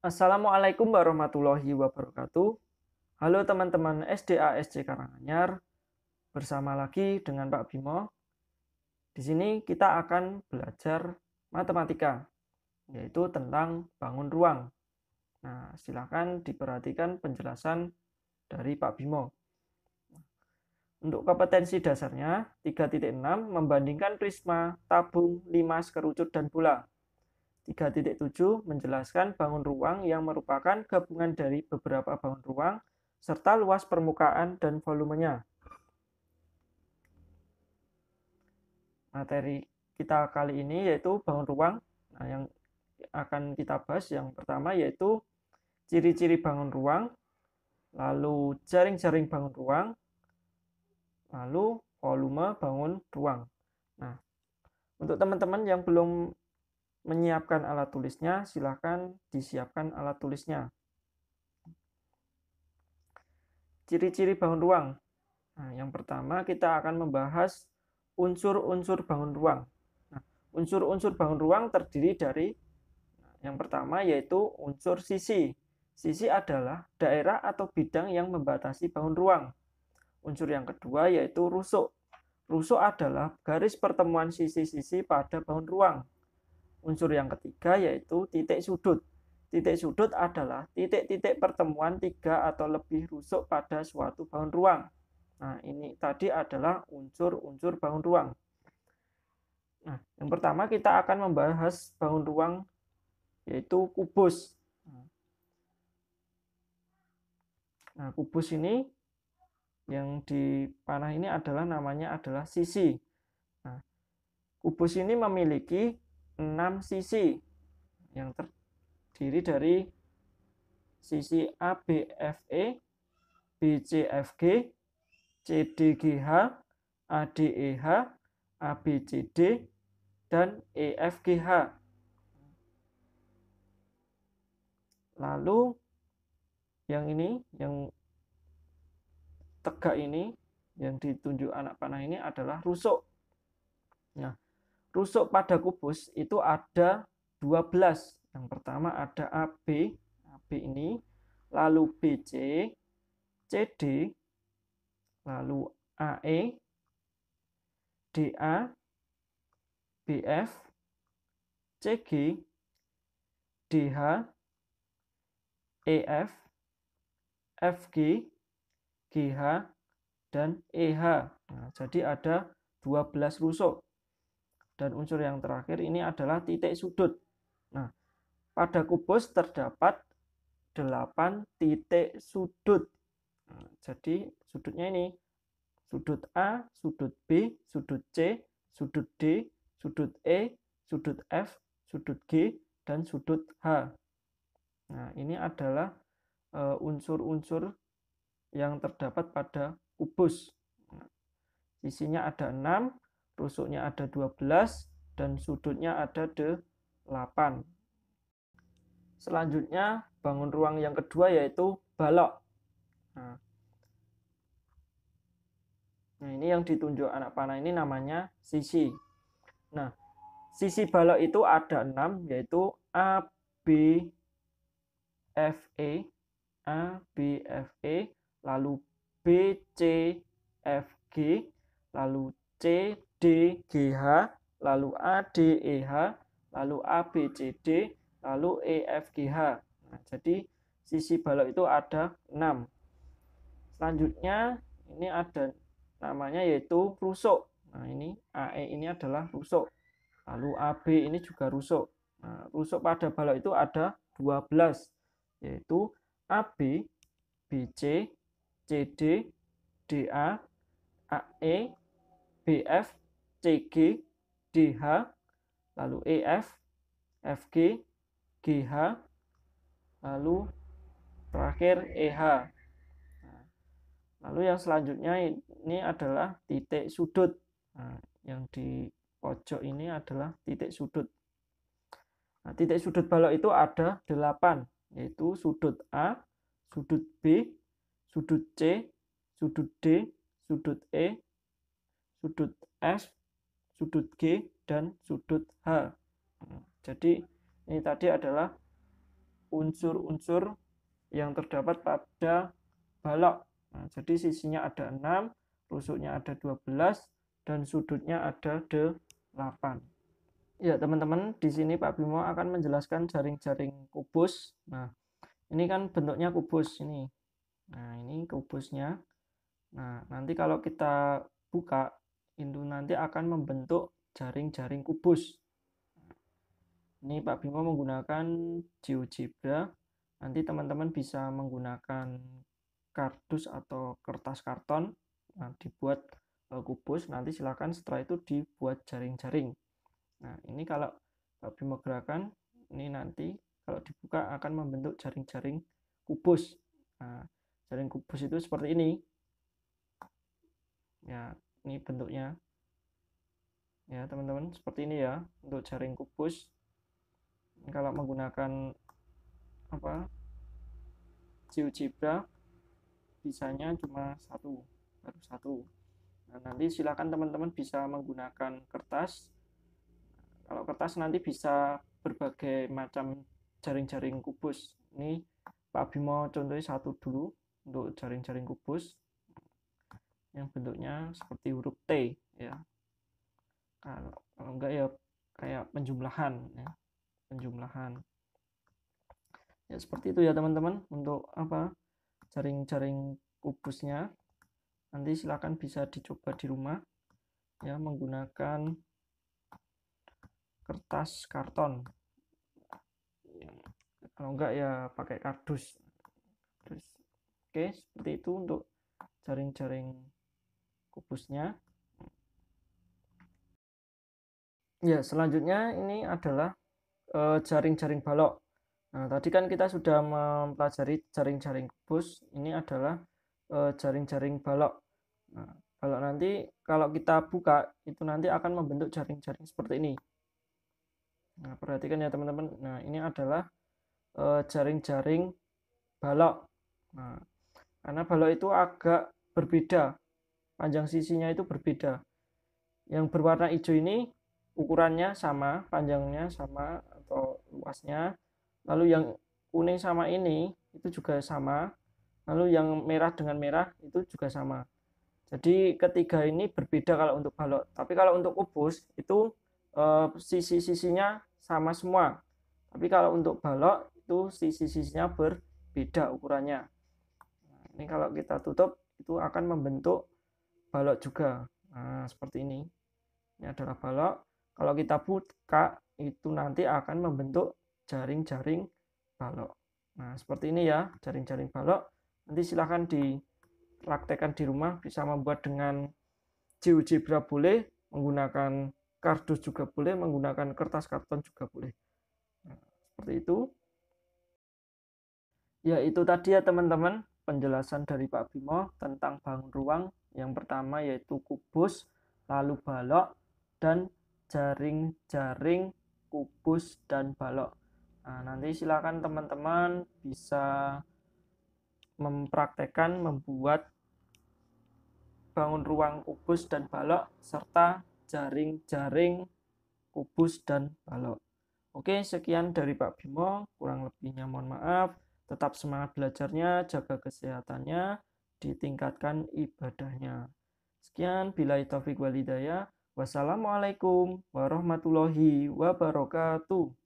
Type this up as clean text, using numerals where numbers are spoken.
Assalamualaikum warahmatullahi wabarakatuh. Halo teman-teman SDA SC Karanganyar, bersama lagi dengan Pak Bimo. Di sini kita akan belajar matematika, yaitu tentang bangun ruang. Nah, silakan diperhatikan penjelasan dari Pak Bimo. Untuk kompetensi dasarnya, 3.6 membandingkan prisma, tabung, limas, kerucut, dan bola. 3.7 menjelaskan bangun ruang yang merupakan gabungan dari beberapa bangun ruang serta luas permukaan dan volumenya. Materi kita kali ini yaitu bangun ruang. Nah, yang akan kita bahas yang pertama yaitu ciri-ciri bangun ruang, lalu jaring-jaring bangun ruang, lalu volume bangun ruang. Nah, untuk teman-teman yang belum menyiapkan alat tulisnya, silakan disiapkan alat tulisnya. Ciri-ciri bangun ruang. Nah, yang pertama kita akan membahas unsur-unsur bangun ruang. Nah, unsur-unsur bangun ruang terdiri dari yang pertama yaitu unsur sisi. Sisi adalah daerah atau bidang yang membatasi bangun ruang. Unsur yang kedua yaitu rusuk. Rusuk adalah garis pertemuan sisi-sisi pada bangun ruang. Unsur yang ketiga yaitu titik sudut. Titik sudut adalah titik-titik pertemuan tiga atau lebih rusuk pada suatu bangun ruang. Nah, ini tadi adalah unsur-unsur bangun ruang. Nah, yang pertama kita akan membahas bangun ruang yaitu kubus. Nah, kubus ini yang dipanah ini adalah namanya adalah sisi. Nah, kubus ini memiliki 6 sisi yang terdiri dari sisi ABFE, BCFG, CDGH, ADEH, ABCD, dan EFGH. Lalu yang ini, yang tegak ini, yang ditunjuk anak panah ini adalah rusuk. Nah, rusuk pada kubus itu ada 12. Yang pertama ada AB, AB ini, lalu BC, CD, lalu AE, DA, BF, CG, DH, EF, FG, GH, dan EH. Nah, jadi ada 12 rusuk. Dan unsur yang terakhir ini adalah titik sudut. Nah, pada kubus terdapat 8 titik sudut. Nah, jadi sudutnya ini sudut A, sudut B, sudut C, sudut D, sudut E, sudut F, sudut G, dan sudut H. Nah, ini adalah unsur-unsur yang terdapat pada kubus. Nah, sisinya ada 6, rusuknya ada 12, dan sudutnya ada 8. Selanjutnya, bangun ruang yang kedua yaitu balok. Nah, ini yang ditunjuk anak panah ini namanya sisi. Nah, sisi balok itu ada 6, yaitu A, B, F, E, A, B, F, E, lalu B, C, F, G, lalu C, D, G, H, lalu A, D, E, H, lalu A, B, C, D, lalu E, F, G, H. Nah, jadi sisi balok itu ada 6. Selanjutnya ini ada namanya yaitu rusuk. Nah, ini AE ini adalah rusuk. Lalu AB ini juga rusuk. Nah, rusuk pada balok itu ada 12, yaitu AB, BC, CD, DA, AE, BF, CG, DH, lalu EF, FG, GH, lalu terakhir EH. Lalu yang selanjutnya ini adalah titik sudut. Nah, yang di pojok ini adalah titik sudut. Nah, titik sudut balok itu ada 8, yaitu sudut A, sudut B, sudut C, sudut D, sudut E, sudut F, sudut G, dan sudut H. Nah, jadi ini tadi adalah unsur-unsur yang terdapat pada balok. Nah, jadi sisinya ada 6, rusuknya ada 12, dan sudutnya ada 8. Ya, teman-teman, di sini Pak Bimo akan menjelaskan jaring-jaring kubus. Nah, ini kan bentuknya kubus ini. Nah, ini kubusnya. Nah, nanti kalau kita buka, itu nanti akan membentuk jaring-jaring kubus. Ini Pak Bimo menggunakan GeoGebra. Nanti teman-teman bisa menggunakan kardus atau kertas karton. Nah, dibuat kubus. Nanti silakan setelah itu dibuat jaring-jaring. Nah, ini kalau Pak Bimo gerakan, ini nanti kalau dibuka akan membentuk jaring-jaring kubus. Nah, jaring kubus itu seperti ini. Ya, ini bentuknya. Ya, teman-teman, seperti ini ya untuk jaring kubus. Kalau menggunakan GeoGebra bisanya cuma baru satu. Nah, nanti silakan teman-teman bisa menggunakan kertas. Kalau kertas nanti bisa berbagai macam jaring-jaring kubus. Ini Pak Bimo contohnya satu dulu untuk jaring-jaring kubus yang bentuknya seperti huruf T ya. Kalau enggak ya kayak penjumlahan ya, penjumlahan. Ya seperti itu ya teman-teman untuk jaring-jaring kubusnya. Nanti silakan bisa dicoba di rumah ya menggunakan kertas karton. Kalau enggak ya pakai kardus. Oke, seperti itu untuk jaring-jaring kubusnya. Ya, selanjutnya ini adalah jaring-jaring balok. Nah, tadi kan kita sudah mempelajari jaring-jaring kubus, ini adalah jaring-jaring balok. Nah, balok nanti kalau kita buka, itu nanti akan membentuk jaring-jaring seperti ini. Nah, perhatikan ya teman-teman. Nah, ini adalah jaring-jaring balok. Nah, karena balok itu agak berbeda, panjang sisinya itu berbeda. Yang berwarna hijau ini ukurannya sama, panjangnya sama atau luasnya. Lalu yang kuning sama ini itu juga sama. Lalu yang merah dengan merah itu juga sama. Jadi ketiga ini berbeda kalau untuk balok. Tapi kalau untuk kubus itu sisi-sisinya sama semua. Tapi kalau untuk balok itu sisi-sisinya berbeda ukurannya. Nah, ini kalau kita tutup itu akan membentuk balok juga. Nah, seperti ini. Ini adalah balok. Kalau kita buka itu nanti akan membentuk jaring-jaring balok. Nah, seperti ini ya, jaring-jaring balok. Nanti silahkan dipraktekkan di rumah, bisa membuat dengan GeoGebra boleh, menggunakan kardus juga boleh, menggunakan kertas karton juga boleh. Nah, seperti itu. Ya, itu tadi ya teman-teman, penjelasan dari Pak Bimo tentang bangun ruang. Yang pertama yaitu kubus, lalu balok, dan jaring-jaring kubus dan balok. Nah, nanti silakan teman-teman bisa mempraktekkan membuat bangun ruang kubus dan balok serta jaring-jaring kubus dan balok. Oke, sekian dari Pak Bimo, kurang lebihnya mohon maaf. Tetap semangat belajarnya, jaga kesehatannya, ditingkatkan ibadahnya. Sekian, billahi taufiq wal hidayah. Wassalamualaikum warahmatullahi wabarakatuh.